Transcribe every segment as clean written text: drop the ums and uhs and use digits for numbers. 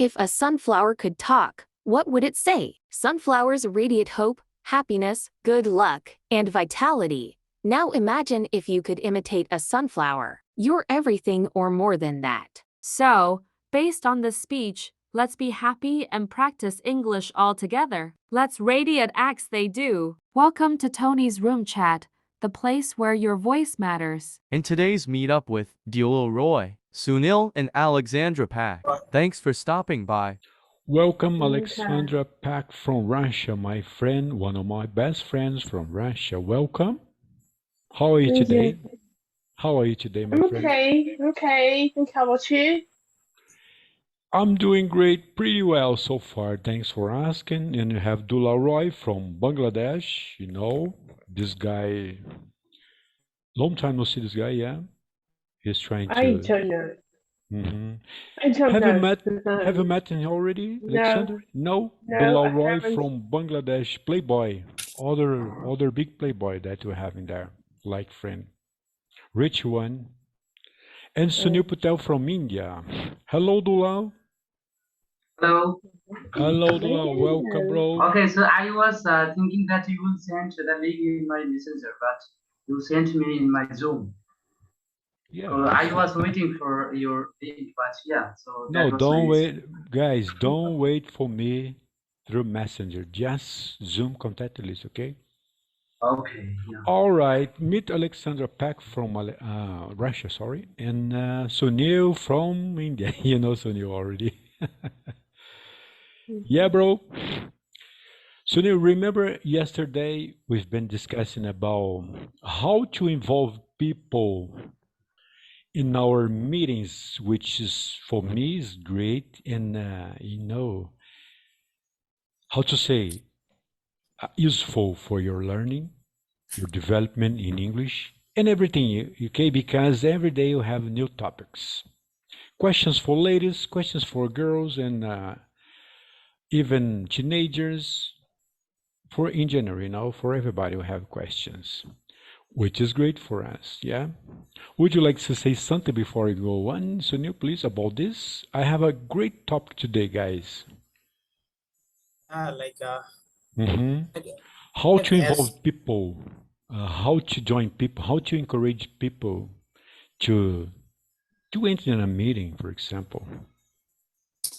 If a sunflower could talk, what would it say? Sunflowers radiate hope, happiness, good luck, and vitality. Now imagine if you could imitate a sunflower. You're everything or more than that. So, based on this speech, let's be happy and practice English all together. Let's radiate acts they do. Welcome to Tony's Room Chat, the place where your voice matters. In today's meetup with Dulal Roy, Sunil, and Alexandra Pak. Thanks for stopping by. Welcome, Alexandra Pak from Russia, my friend, one of my best friends from Russia. Welcome. How are you today? How are you today, my friend? Okay. Thank you. How about you? I'm doing great, pretty well so far. Thanks for asking. And you have Dulal Roy from Bangladesh. You know, this guy, long time no see this guy, yeah? He's trying to... I don't know. I don't know. Have you met him already, No. Alexander? No? No, Dulal I Roy haven't. from Bangladesh, Playboy. Other big Playboy that we have in there, like friend. Rich one. And Sunil Patel from India. Hello, Dulal. Hello. Hello, Dulal. Welcome, bro. Okay, so I was thinking that you will send the link in my messenger, but you sent me in my Zoom. Yeah. So I was waiting for your link, but yeah. So No, that was don't nice. wait, guys. Don't wait for me through Messenger. Just Zoom contact list, okay? Okay. Yeah. All right. Meet Alexandra Pak from Russia, sorry, and Sunil from India. You know Sunil already. Yeah, bro. Sunil, remember yesterday we've been discussing about how to involve people in our meetings, which is for me is great, and you know how to say useful for your learning, your development in English, and everything. Okay, because every day you have new topics, questions for ladies, questions for girls, and even teenagers. For in general, you know, for everybody who have questions, which is great for us. Yeah. Would you like to say something before I go on, Sunil, please, about this? I have a great topic today, guys. How to involve people, how to join people, how to encourage people to enter in a meeting, for example,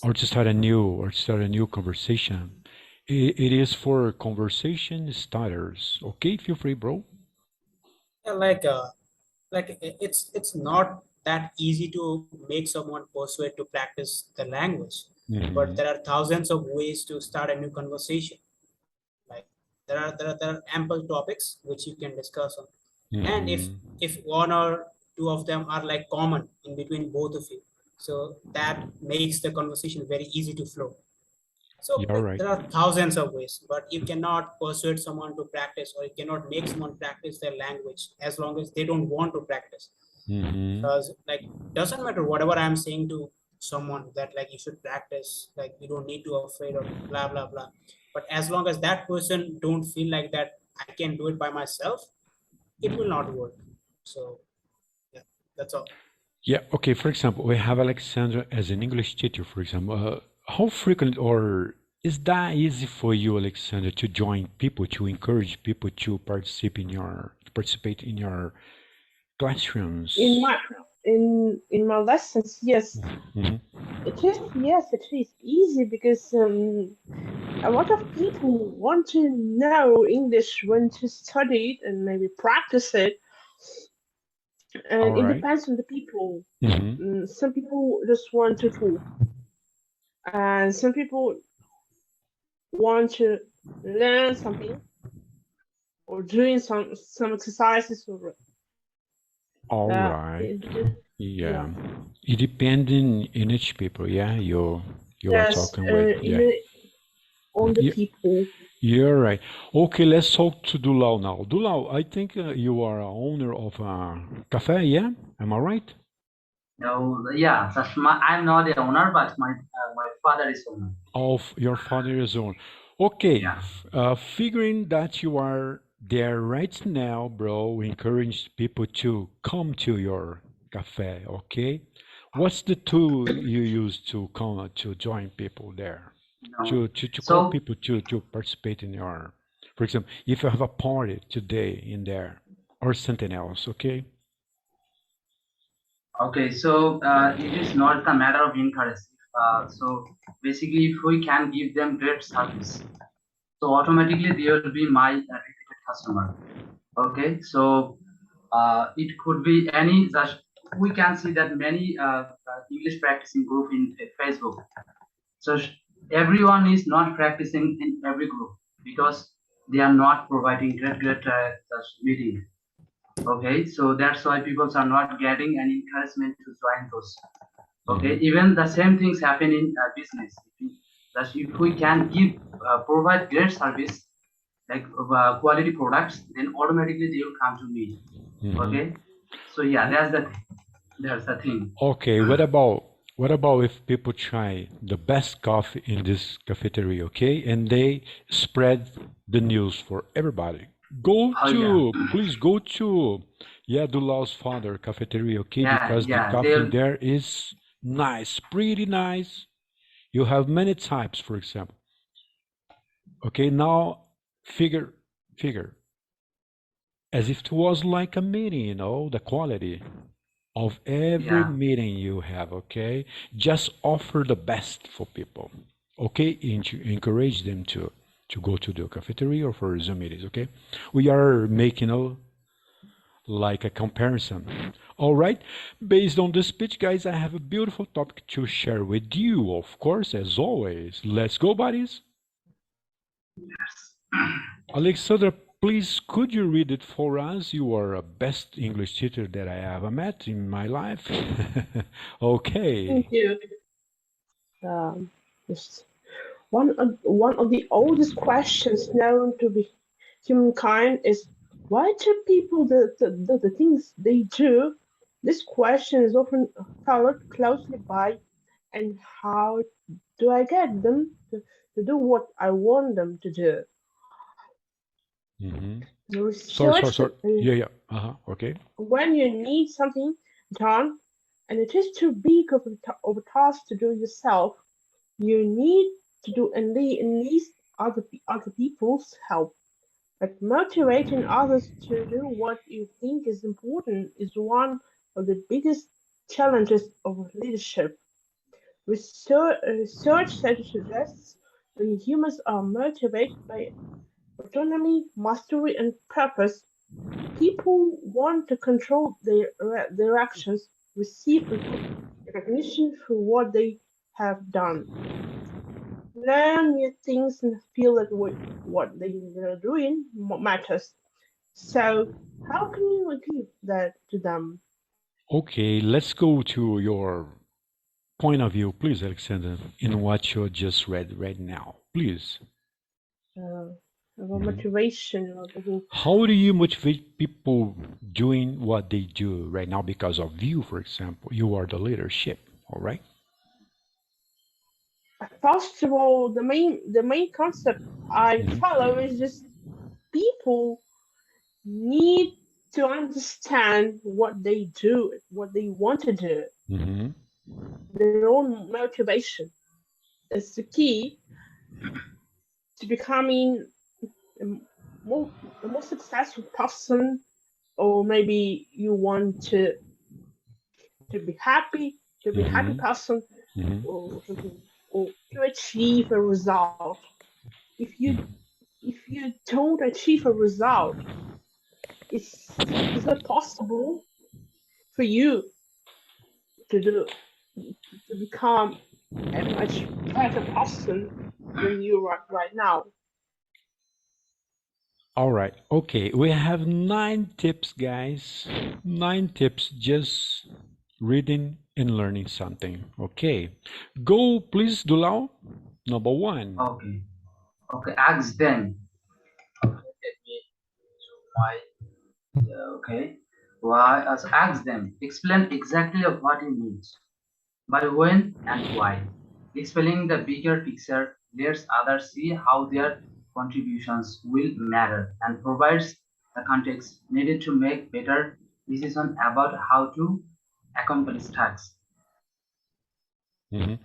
or to start a new conversation. It is for conversation starters. Okay, feel free, bro. It's not that easy to make someone persuade to practice the language, but there are thousands of ways to start a new conversation. Like there are ample topics which you can discuss on, and if one or two of them are like common in between both of you, so that makes the conversation very easy to flow. So You're right. there are thousands of ways, but you cannot persuade someone to practice, or you cannot make someone practice their language as long as they don't want to practice. Because like doesn't matter whatever I'm saying to someone that like you should practice, like you don't need to afraid or blah blah blah. But as long as that person don't feel like that I can do it by myself, it will not work. So yeah, that's all. Yeah, okay, for example, we have Alexandra as an English teacher, for example. How frequent or is that easy for you, Alexandra, to join people, to encourage people to participate in your classrooms? In my lessons, yes. It is easy because a lot of people want to know English, want to study it and maybe practice it. And All it right. depends on the people. Some people just want to talk, and some people want to learn something or doing some exercises or All right. Yeah. It depends in each people, yeah, you are talking with. Yeah. on the people. You're right. Okay, let's talk to Dulal now. Dulal, I think you are a owner of a cafe, yeah? Am I right? No, yeah, I'm not the owner, but my father is owner. Of your father's own. Okay, Yeah. figuring that you are there right now, bro, encourage people to come to your cafe, okay? What's the tool you use to come to join people there? No. To call So people to participate in your, for example, if you have a party today in there or something else, okay? okay, so it is not a matter of encourage. So basically, if we can give them great service, so automatically they will be my repeated customer. Okay, so it could be any such. We can see that many English practicing group in Facebook. So everyone is not practicing in every group because they are not providing great such meeting. Okay, so that's why people are not getting any encouragement to join those. Okay, even the same things happen in business. That if we can give provide great service like quality products, then automatically they will come to me. Okay, so yeah, that's the thing. Okay, what about if people try the best coffee in this cafeteria, okay, and they spread the news for everybody? Please go to Dulaw's father cafeteria, okay, because the coffee They'll there is nice, pretty nice. You have many types, for example. Okay, now figure as if it was like a meeting, the quality of every meeting you have, okay? Just offer the best for people, okay? And to encourage them to go to the cafeteria or for Zoom meetings, okay? We are making like a comparison. All right, based on this speech, guys, I have a beautiful topic to share with you, of course, as always. Let's go, buddies. Alexandra, please, could you read it for us? You are a best English teacher that I ever met in my life. Okay. Thank you. Just one of the oldest questions known to be humankind is why do people the things they do? This question is often followed closely by, and how do I get them to do what I want them to do? The research, Okay. when you need something done and it is too big of a task to do yourself, you need to do enlist other people's help. But motivating others to do what you think is important is one of the biggest challenges of leadership. Research suggests when humans are motivated by autonomy, mastery, and purpose, people want to control their actions, receive recognition for what they have done, learn new things, and feel that what they are doing matters. So, how can you give that to them? Okay, let's go to your point of view, please, Alexander, in what you just read right now, please. Motivation. How do you motivate people doing what they do right now because of you, for example? You are the leadership, all right? First of all, the main concept I follow is just people need to understand what they do, what they want to do, their own motivation. Is the key to becoming a more successful person, or maybe you want to be happy, person, or to achieve a result. If you don't achieve a result, it's not possible for you to become a much better person than you are right now. All right. Okay. We have 9 tips, guys. 9 tips just reading and learning something. Okay. Go, please, Dulao. Number 1. Okay. Okay. Ask them. Okay. Why? Ask them. Explain exactly of what you need, by when and why. Explaining the bigger picture lets others see how their contributions will matter and provides the context needed to make better decisions about how to accomplish tasks. Mhm.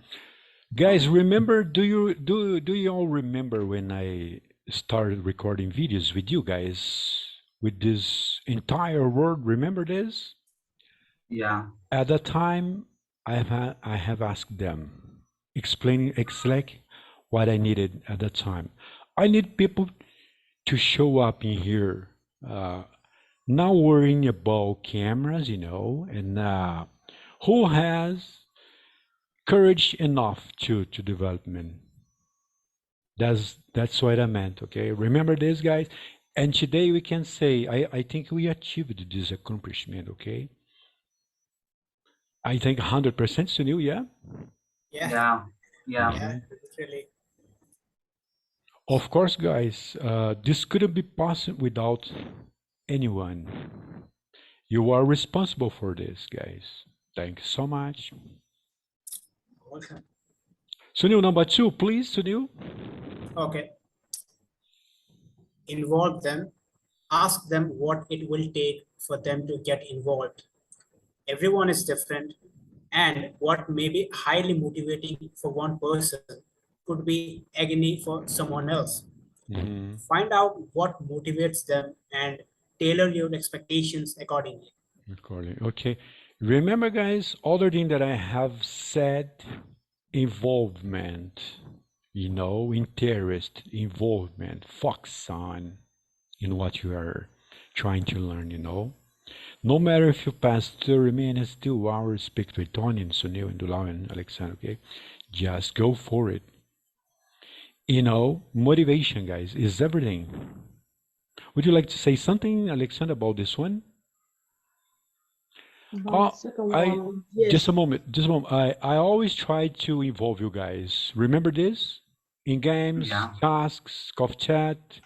Guys, remember, do you all remember when I started recording videos with you guys with this entire world? Remember this? Yeah. At that time, I have asked them, explaining exactly what I needed at that time. I need people to show up in here, not worrying about cameras, and who has courage enough to development. That's what I meant. Okay, remember this, guys. And today we can say I think we achieved this accomplishment. Okay, I think 100%, Sunil. Yeah. Yeah, Yeah. Yeah. yeah, Mhm. literally. Of course, guys. This couldn't be possible without anyone. You are responsible for this, guys. Thank you so much. Welcome. Sunil, number 2, please, Sunil. Okay. Involve them. Ask them what it will take for them to get involved. Everyone is different, and what may be highly motivating for one person could be agony for someone else. Mhm. Find out what motivates them and tailor your expectations accordingly. Recording. Okay. Remember, guys, other thing that I have said, involvement, interest, involvement, focus on in what you are trying to learn. No matter if you pass 30 minutes, 2 hours, speak with Tony and Sunil and Dulao and Alexander, okay? Just go for it. Motivation, guys, is everything. Would you like to say something, Alexander, about this one? About the second I one, yes. just a moment. I always try to involve you guys. Remember this? In games, Yeah. tasks, coffee chat,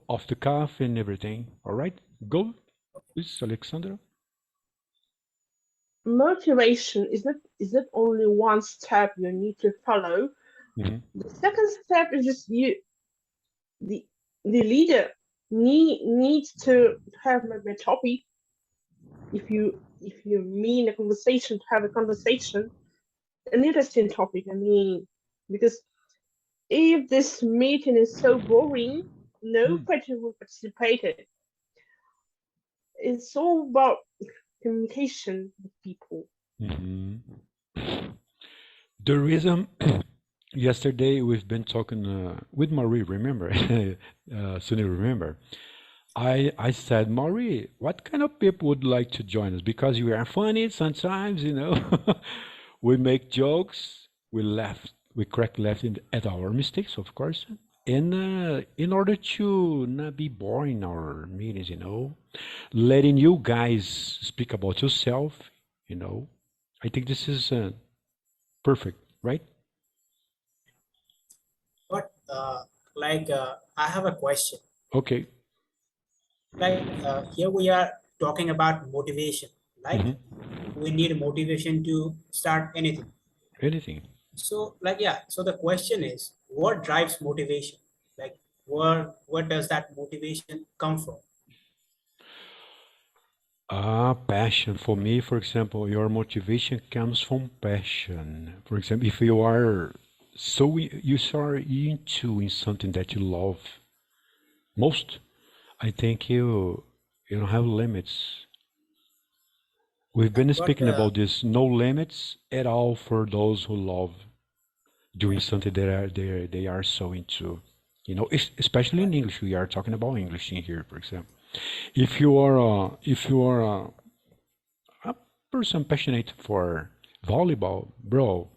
off the cuff and everything. All right? Go, please, Alexander. Motivation is not only one step you need to follow. Mhm. The second step is just the leader needs to have maybe a topic. If you mean a conversation, to have a conversation, an interesting topic. I mean, because if this meeting is so boring, nobody will participate. It's all about communication with people. Mhm. The reason yesterday we've been talking with Marie, remember? Sunil, remember? I said, Marie, what kind of people would like to join us? Because we are funny sometimes, we make jokes, we laugh, we crack laugh at our mistakes, of course. And in order to not be boring our meetings, letting you guys speak about yourself, I think this is perfect, right? But I have a question. Okay. Here we are talking about motivation. Mhm. We need motivation to start anything. Anything. So so the question is, what drives motivation? Where does that motivation come from? Passion. For me, for example, your motivation comes from passion. For example, if you are you are into in something that you love most, I think you don't have limits. We've been speaking about this, no limits at all for those who love doing something that they are so into. Especially in English, we are talking about English in here, for example. If you are a person passionate for volleyball, bro,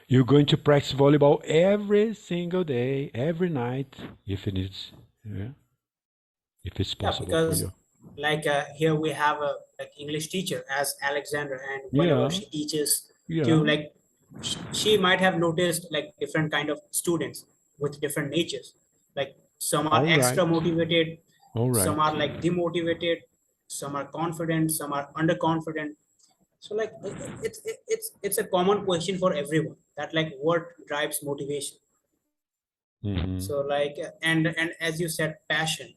you're going to practice volleyball every single day, every night, if it is, if it's possible for because you. here we have a English teacher as Alexandra, and whenever she teaches to she might have noticed different kind of students with different natures. Some are extra motivated, some are demotivated, some are confident, some are underconfident. So it's a common question for everyone that what drives motivation. So and as you said, passion.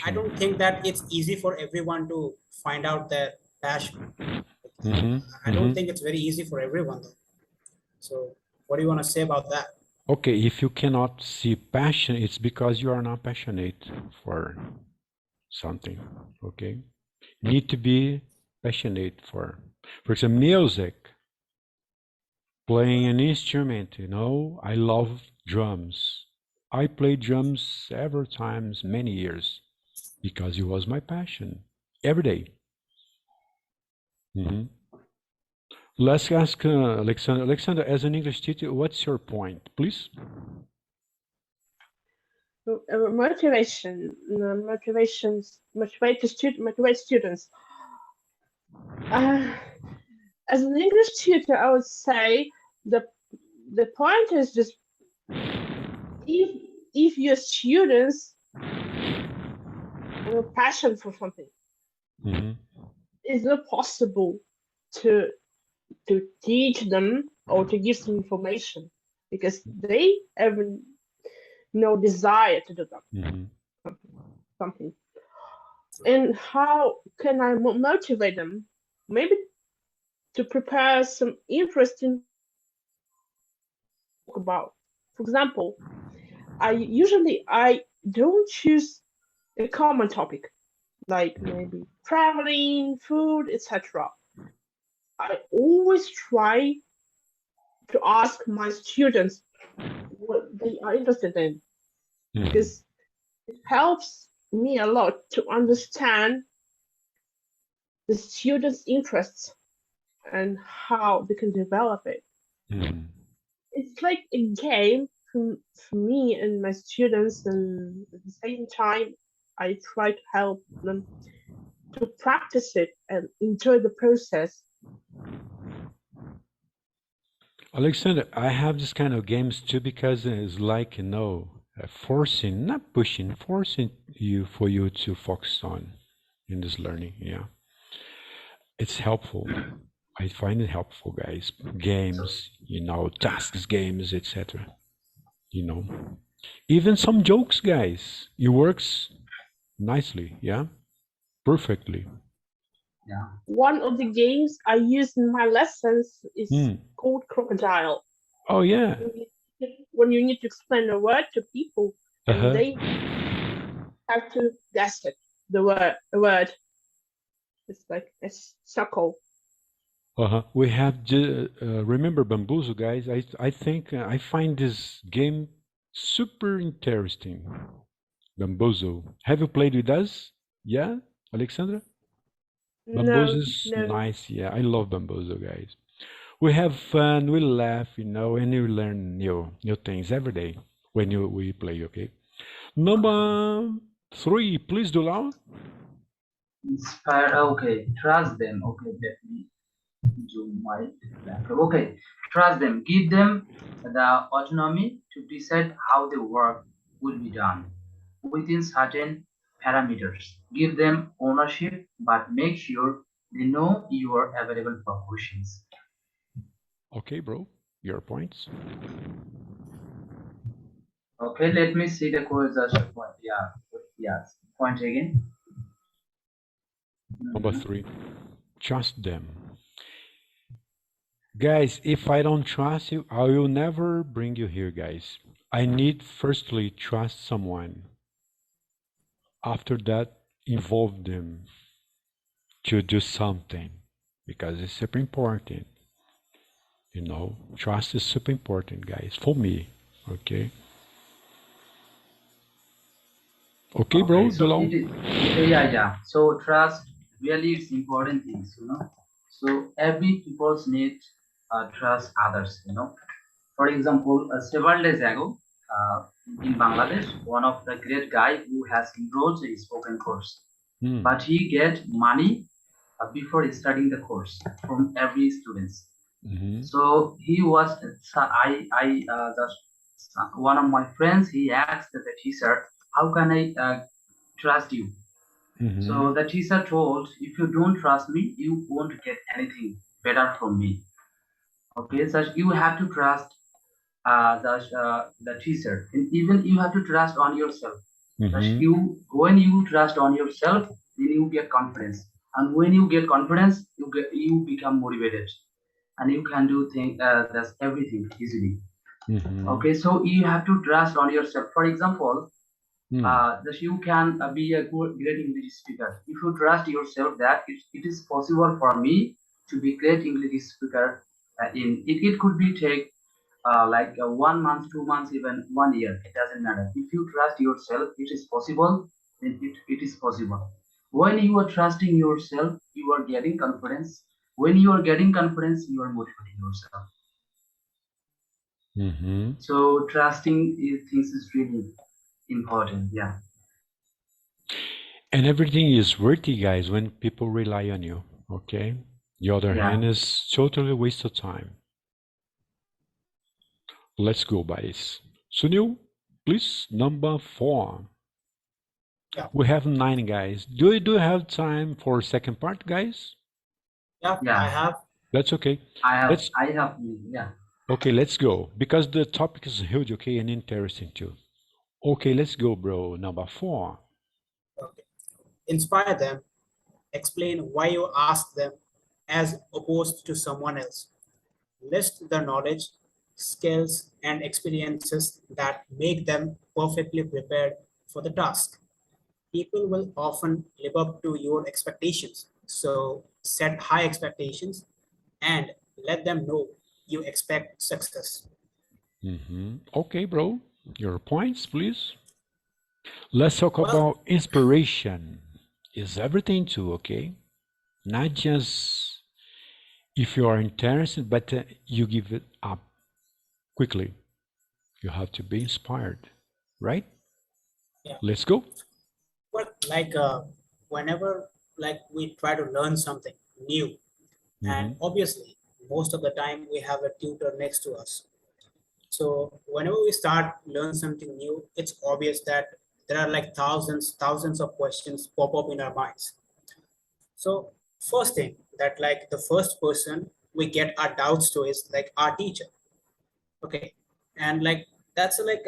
I don't think that it's easy for everyone to find out their passion. I don't think it's very easy for everyone though. So what do you want to say about that? Okay, if you cannot see passion, it's because you are not passionate for something. Okay, need to be passionate for example, music, playing an instrument. You know, I love drums. I played drums several times, many years, because it was my passion every day. Let's ask Alexander. Alexander, as an English teacher, what's your point, please? Motivate students. As an English tutor, I would say the point is just if your students have a passion for something, it's not possible to teach them or to give some information because they have no desire to do something. And how can I motivate them? Maybe to prepare some interesting about. For example, I don't choose a common topic like maybe traveling, food, etc. I always try to ask my students what they are interested in because it helps me a lot to understand the students' interests and how they can develop it. It's like a game for me and my students, and at the same time, I try to help them to practice it and enjoy the process. Alexander, I have this kind of games too because it's like, you know, forcing, not pushing, forcing you for you to focus on in this learning. Yeah, it's helpful. I find it helpful, guys. Games, you know, tasks, games, etc. You know, even some jokes, guys. It works nicely. Yeah, perfectly. Yeah. One of the games I use in my lessons is called Crocodile. Oh yeah. When you need to explain a word to people, and they have to guess it. The word. It's like a circle. We have remember Bamboozle, guys. I think I find this game super interesting. Bamboozle. Have you played with us? Yeah, Alexandra? Bamboozle is nice. Yeah, I love Bamboozle, guys. We have fun, we laugh, you know, and you learn new things every day when we play. Okay. Number 3, please do loud. Inspire. Okay, trust them. Okay, let me zoom my laptop. Okay, trust them. Give them the autonomy to decide how the work will be done within certain parameters. Give them ownership, but make sure they know you are available for questions. Okay, bro. Your points. Okay, let me see the question point. Yeah, yes. Point again. Number 3, trust them. Guys, if I don't trust you, I will never bring you here, guys. I need firstly trust someone. After that, involve them to do something because it's super important. You know, trust is super important, guys, for me. Okay. Okay, bro. So yeah. So trust really is important things, you know. So every people's need trust others, you know. For example, several days ago, in Bangladesh, one of the great guy who has enrolled a spoken course, but he get money before starting the course from every students. So he was, one of my friends, he asked the teacher, how can I trust you? So the teacher told, if you don't trust me, you won't get anything better from me. Okay, so you have to trust the teacher, and even you have to trust on yourself. When you trust on yourself, then you get confidence. And when you get confidence, you become motivated, and you can do things that's everything easily. Okay, so you have to trust on yourself. For example, that you can be a great English speaker. If you trust yourself that it is possible for me to be great English speaker, it could be take like 1 month, 2 months, even 1 year. It doesn't matter. If you trust yourself, it is possible. Then it is possible. When you are trusting yourself, you are getting confidence. When you are getting confidence, you are motivating yourself. So trusting things is really important. Yeah. And everything is worthy, guys, when people rely on you. Okay. The other hand is totally a waste of time. Let's go, guys. Sunil, please, number 4. Yeah. We have 9 guys. Do you have time for second part, guys? Yeah, I have. That's okay. I have. Yeah. Okay, let's go. Because the topic is huge, okay, and interesting too. Okay, let's go, bro. Number 4. Okay. Inspire them. Explain why you ask them as opposed to someone else. List the knowledge, skills, and experiences that make them perfectly prepared for the task. People will often live up to your expectations. So set high expectations and let them know you expect success. Okay, bro. Your points, please. Let's talk about inspiration. Is everything too, okay? Not just if you are interested, but you give it up quickly. You have to be inspired, right? Yeah. Let's go. But like whenever like we try to learn something new, and obviously most of the time we have a tutor next to us. So whenever we start learn something new, it's obvious that there are like thousands of questions pop up in our minds. So first thing that like the first person we get our doubts to is like our teacher. Okay. And like that's like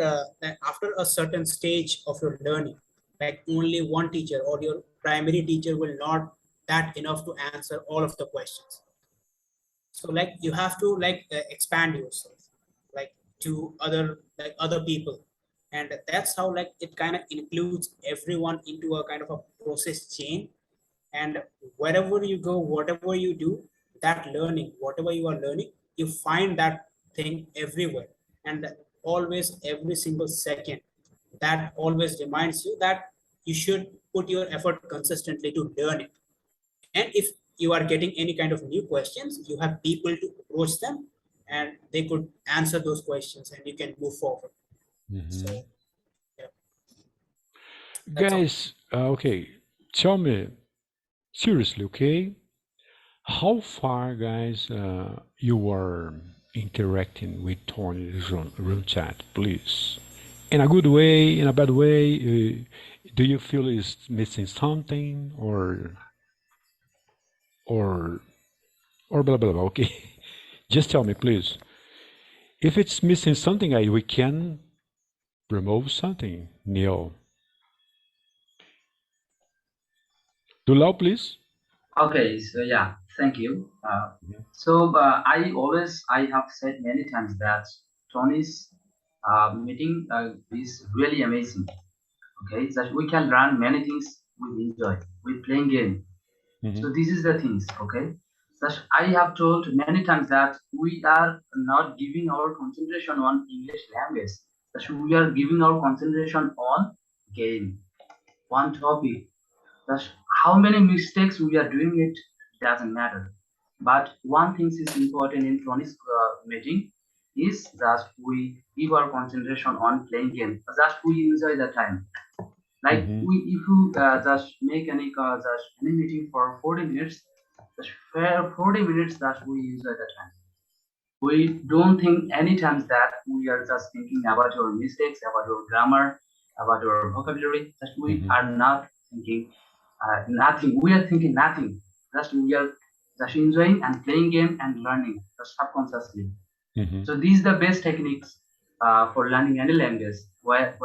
after a certain stage of your learning, like only one teacher or your primary teacher will not that enough to answer all of the questions. So like you have to like expand yourself like to other people, and that's how like it kind of includes everyone into a kind of a process chain. And wherever you go, whatever you do, that learning, whatever you are learning, you find that thing everywhere, and always every single second that always reminds you that you should put your effort consistently to learn it. And if you are getting any kind of new questions, you have people to approach them and they could answer those questions and you can move forward. So, yeah. Guys, okay, tell me seriously, okay, how far, guys, you are interacting with Tony's room chat, please? In a good way, in a bad way, do you feel it's missing something or blah blah blah? Okay, just tell me, please. If it's missing something, we can remove something. Neil, Dulao, please. Okay, so yeah, thank you. So I have said many times that Tony's meeting is really amazing. Okay, that we can learn many things we enjoy. We playing game. So this is the things. Okay, that I have told many times that we are not giving our concentration on English language. That we are giving our concentration on game, one topic. That's how many mistakes we are doing, it doesn't matter. But one thing is important in Tony's meeting is that we give our concentration on playing game. That we enjoy the time. Like if you just make any meeting for 40 minutes, just 40 minutes that we enjoy the time. We don't think any times that we are just thinking about your mistakes, about your grammar, about your vocabulary. That we are not thinking nothing. We are thinking nothing. Just we are just enjoying and playing game and learning just subconsciously. So these are the best techniques for learning any language. Where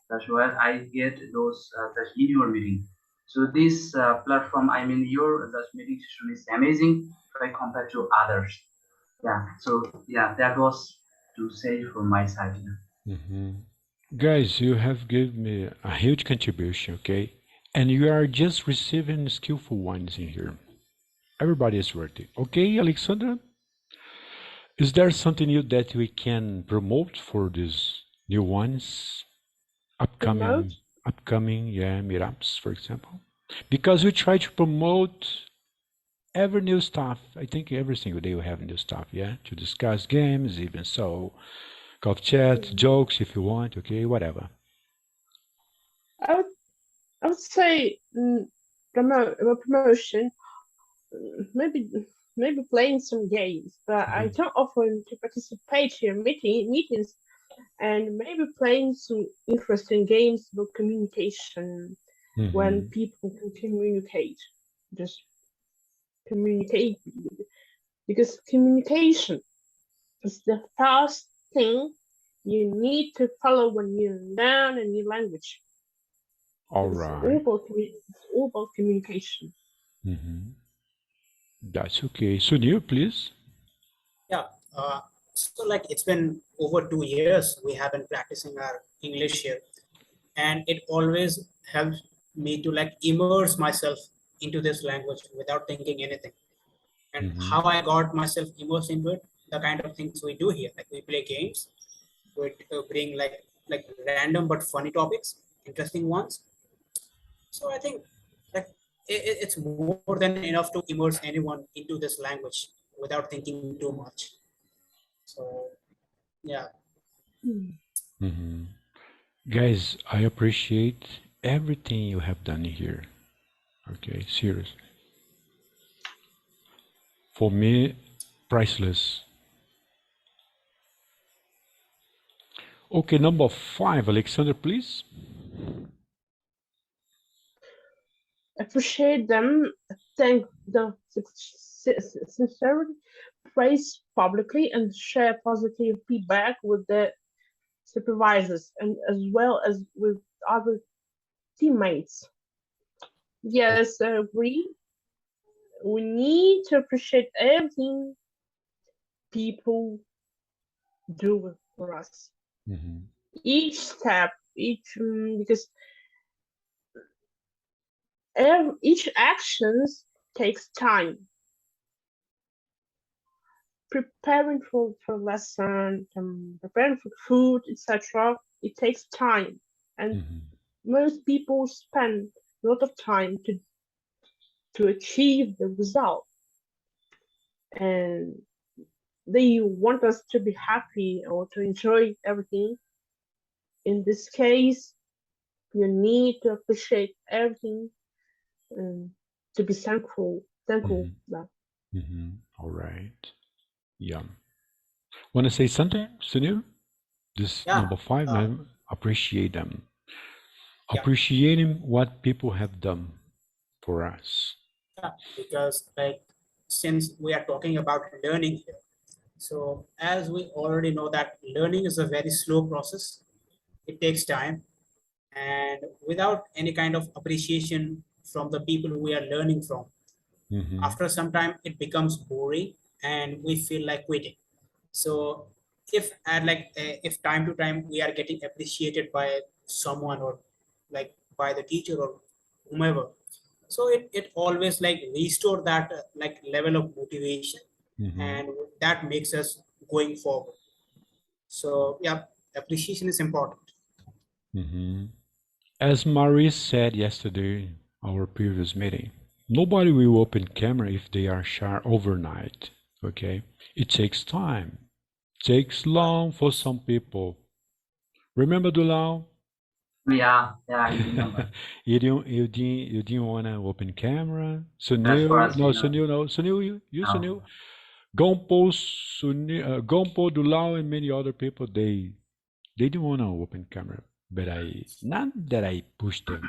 that's where I get those in your meeting. So this platform, I mean, your just meeting session is amazing if I compare to others. Yeah. So yeah, that was to say from my side. Guys, you have given me a huge contribution, okay? And you are just receiving skillful ones in here. Everybody is worthy. Okay, Alexandra? Is there something new that we can promote for these new ones? Promote? Upcoming, yeah, meetups, for example? Because we try to promote every new stuff. I think every single day we have new stuff, yeah? To discuss games, even so. Coffee chat, jokes if you want, okay, whatever. I would say promotion, maybe playing some games, but I don't often to participate in meetings, and maybe playing some interesting games about communication when people can communicate, just communicate, because communication is the first thing you need to follow when you learn a new language. All It's right. all about communication. That's okay. Sunil, please. Yeah. So like it's been over 2 years we have been practicing our English here, and it always helps me to like immerse myself into this language without thinking anything. And how I got myself immersed into it, the kind of things we do here, like we play games, we bring like random but funny topics, interesting ones. So I think like it's more than enough to immerse anyone into this language without thinking too much. So yeah. Guys, I appreciate everything you have done here. Okay, seriously. For me, priceless. Okay, number 5, Alexander, please. Appreciate them, thank them sincerely, praise publicly, and share positive feedback with the supervisors and as well as with other teammates. Yes, I agree. We need to appreciate everything people do for us. Each step, because each actions takes time. Preparing for lesson, preparing for food, etc. It takes time, and most people spend a lot of time to achieve the result, and they want us to be happy or to enjoy everything. In this case, you need to appreciate everything and to be thankful. All right. Yeah. Want to say something, Sunil? This number 5, appreciate them. Appreciating what people have done for us. Yeah, because like since we are talking about learning here, so as we already know that learning is a very slow process. It takes time, and without any kind of appreciation from the people we are learning from, after some time it becomes boring and we feel like quitting. So if if time to time we are getting appreciated by someone or like by the teacher or whomever, so it always like restore that like level of motivation, and that makes us going forward. So yeah, appreciation is important. As Marie said yesterday, our previous meeting, nobody will open camera if they are shy overnight. Okay, it takes time. It takes long for some people. Remember Dulao? Yeah, I remember. you didn't want to open camera. That's for us, Sunil, no. Sunil, you Sunil. Gompo, Gompo, Dulao, and many other people, they didn't want to open camera, but not that I pushed them,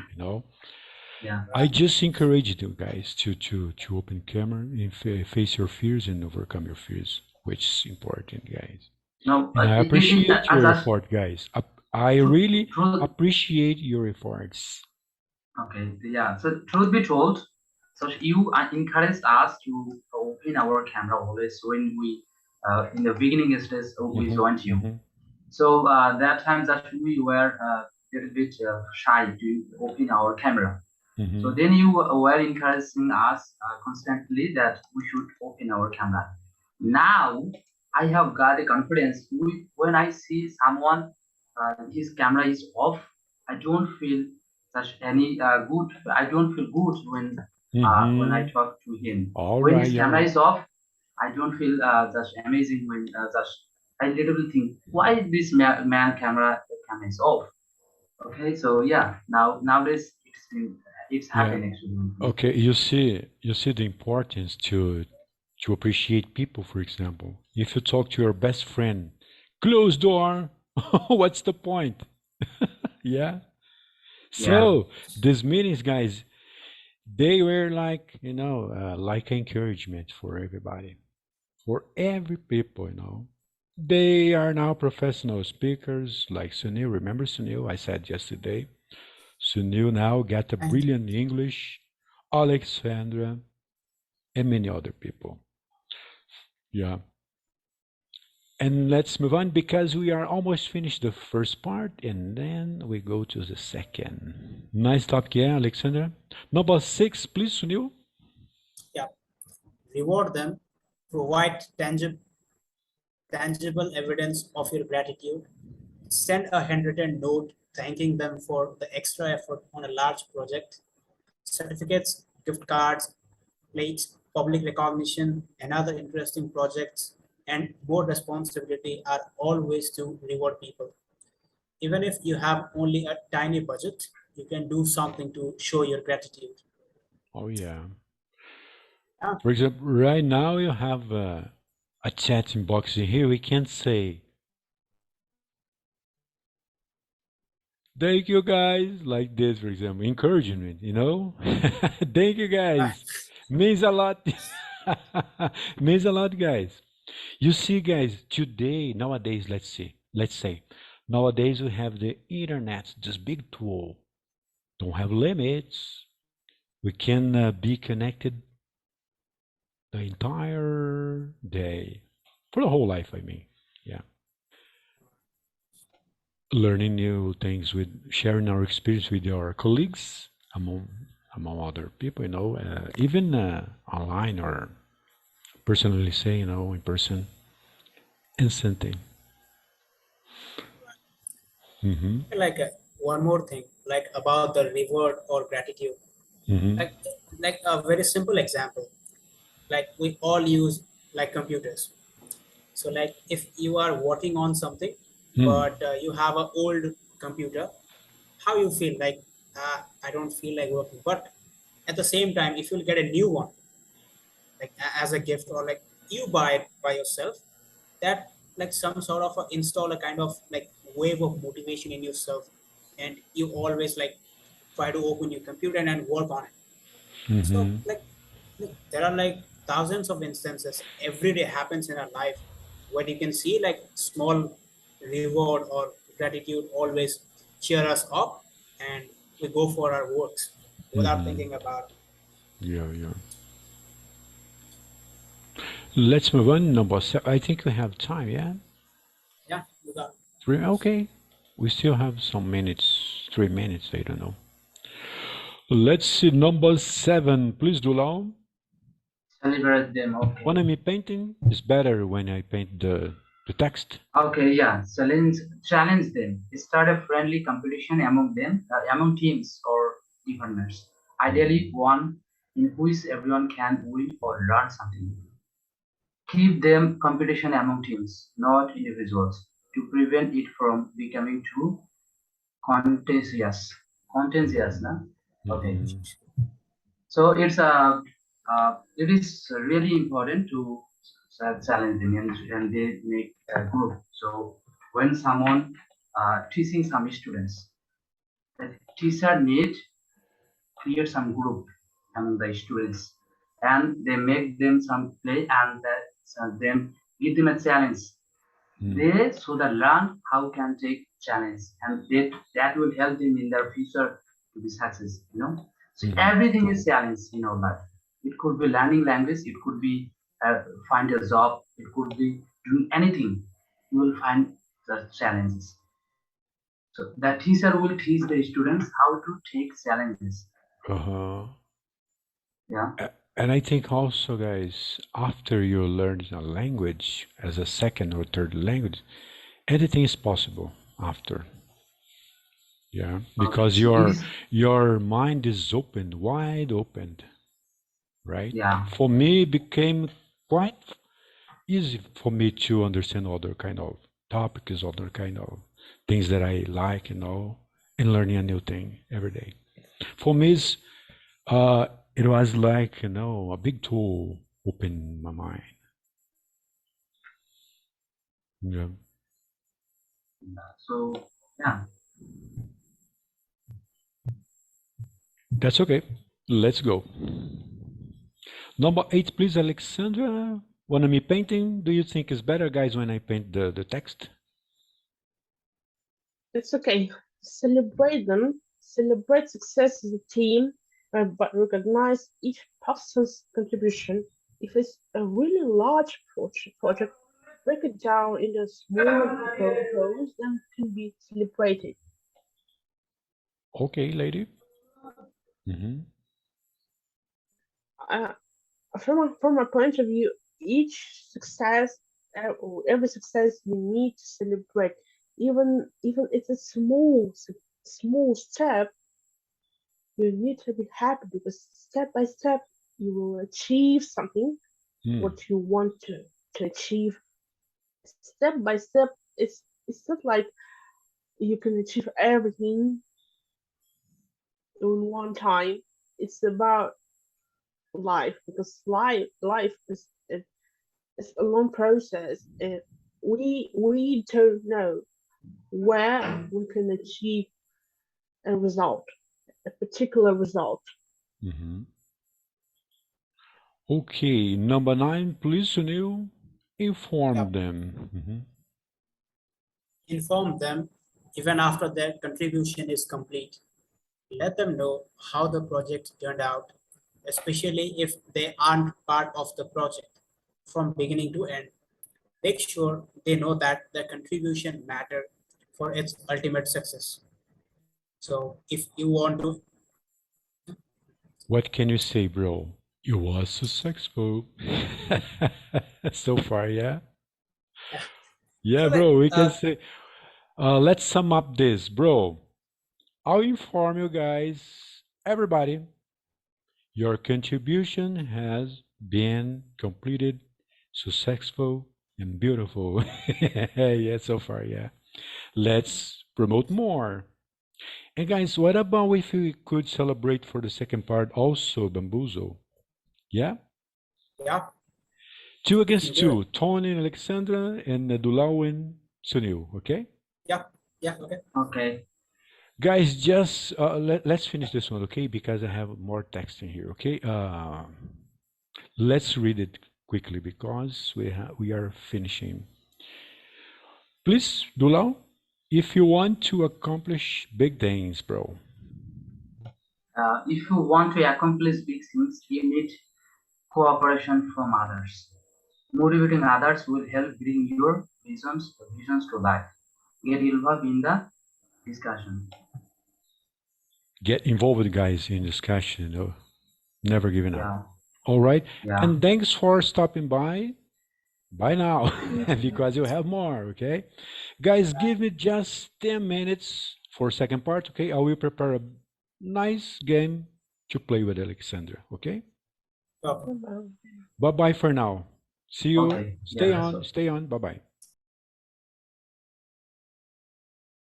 Yeah. I just encouraged you guys to open camera and face your fears and overcome your fears, which is important, guys. No, and I appreciate your effort, guys. I really appreciate your efforts. Okay, yeah. So truth be told, so you encouraged us to open our camera always when we in the beginning stage we Mhm, joined you. mhm, So that time that we were a little bit shy to open our camera. So mhm, then you were encouraging us constantly that we should open our camera. Now I have got a confidence. When I see someone, his camera is off, I don't feel such any good. I don't feel good when I mhm. talk to him. All When right, his yeah. camera is off, I don't feel such amazing when such. I little think why this camera is off. Okay, so yeah, nowadays it's Yeah. happening actually. Okay, you see the importance to appreciate people, for example. If you talk to your best friend, close door, what's the point? Yeah. Yeah, So these meetings, guys, they were like, like encouragement for everybody, for every people, They are now professional speakers like Sunil. Remember Sunil? I said yesterday. Sunil now got a And brilliant English. Alexandra and many other people. Yeah. And let's move on because we are almost finished the first part and then we go to the second. Nice topic, yeah, Alexandra. Number 6, please, Sunil. yeah, reward them, provide tangible evidence of your gratitude, send a handwritten note thanking them for the extra effort on a large project, certificates, gift cards, plates, public recognition, and other interesting projects, and more responsibility are all ways to reward people. Even if you have only a tiny budget, you can do something to show your gratitude. Oh, yeah. Yeah, For example, right now you have a chatting box in here. We can say, thank you guys, like this, for example, encouragement. Thank you right. guys. Means a lot. Means a lot, guys. You see, guys, today, nowadays, let's say, nowadays we have the internet, this big tool, don't have limits. We can be connected the entire day, for the whole life, I mean. Yeah. Learning new things with sharing our experience with our colleagues, among other people, even online or personally say, in person, instant thing. Mm-hmm. Like one more thing, like about the reward or gratitude. Mm-hmm. Like, like a very simple example. Like we all use like computers. So like if you are working on something, Mm. but you have an old computer, how you feel like I don't feel like working. But at the same time, if you get a new one, like as a gift or like you buy it by yourself, that like some sort of install a kind of like wave of motivation in yourself, and you always like try to open your computer and work on it. So Mm-hmm. like there are like thousands of instances every day happens in our life where you can see like small reward or gratitude always cheer us up, and we go for our works without Mm-hmm. thinking about. Yeah, yeah. Let's move on. Number seven. I think we have time, yeah? Yeah, we got. Three. Okay. We still have some minutes. 3 minutes, I don't know. Let's see. Number 7. Please, Dulao. celebrate them. When Okay, I'm painting, it's better when I paint the text. okay, yeah. Challenge them. Start a friendly competition among them, among teams or departments. Ideally, one in which everyone can win or learn something. Keep them competition among teams, not individuals, to prevent it from becoming too contentious. Contentious, na? Okay. Mm-hmm. So it is really important to challenge them and they make a group. So when someone teaching some students, the teacher need create some group among the students and they make them some play and then give them a challenge. They should learn how can take challenge and that will help them in their future to be success, you know. So Mhm. everything is challenge in our life. It could be learning language, it could be find a job, it could be doing anything. You will find the challenges. So the teacher will teach the students how to take challenges. Uh-huh. Yeah. And I think also, guys, after you learn a language as a second or third language, anything is possible after. Yeah, because So it is. your mind is open, wide open, right? Yeah. For me, it became quite easy for me to understand other kind of topics, other kind of things that I like, and learning a new thing every day. For me, it was like, a big tool open my mind. Yeah. So yeah. That's okay. Let's go. Number 8, please, Alexandra. When I'm painting, do you think it's better, guys, when I paint the text? It's okay. Celebrate them. Celebrate success as a team, but recognize each person's contribution. If it's a really large project, break it down into smaller goals that can be celebrated. Okay, lady. Mm-hmm. Uh, from my point of view, each success, or every success, you need to celebrate. Even it's a small step, you need to be happy because step by step you will achieve something what you want to achieve. Step by step, it's not like you can achieve everything in one time. It's about life because life is a long process, and we don't know where we can achieve a result, a particular result. Mm-hmm. Okay, number 9, please, Sunil, inform Yeah. them. Mm-hmm. Inform them even after their contribution is complete. Let them know how the project turned out, especially if they aren't part of the project from beginning to end. Make sure they know that their contribution mattered for its ultimate success. So if you want to, What can you say, bro? You was successful so far, yeah? Yeah, so like, bro, we can say, let's sum up this, bro. I'll inform you guys, everybody, your contribution has been completed, successful, and beautiful. Yeah, so far, yeah. Let's promote more. And guys, what about if we could celebrate for the second part also, Bamboozle? Yeah? yeah, 2 we can against do it. 2, Tony and Alexandra, and Dulao and Sunil, okay? Yeah, yeah, okay. Okay. Guys, just let's finish this one, okay? Because I have more text in here, okay? Let's read it quickly because we are finishing. Please, Dulao, if you want to accomplish big things, bro. If you want to accomplish big things, you need cooperation from others. Motivating others will help bring your visions to life. Get involved in the discussion. Get involved, guys, in discussion. Never giving up. Yeah. All right. Yeah. And thanks for stopping by. Bye now, because you have more, okay? Guys, give me just 10 minutes for second part, okay? I will prepare a nice game to play with Alexandra, okay? Okay. Bye-bye for now. See you. Okay. Yeah, that's all. Stay on. Bye-bye.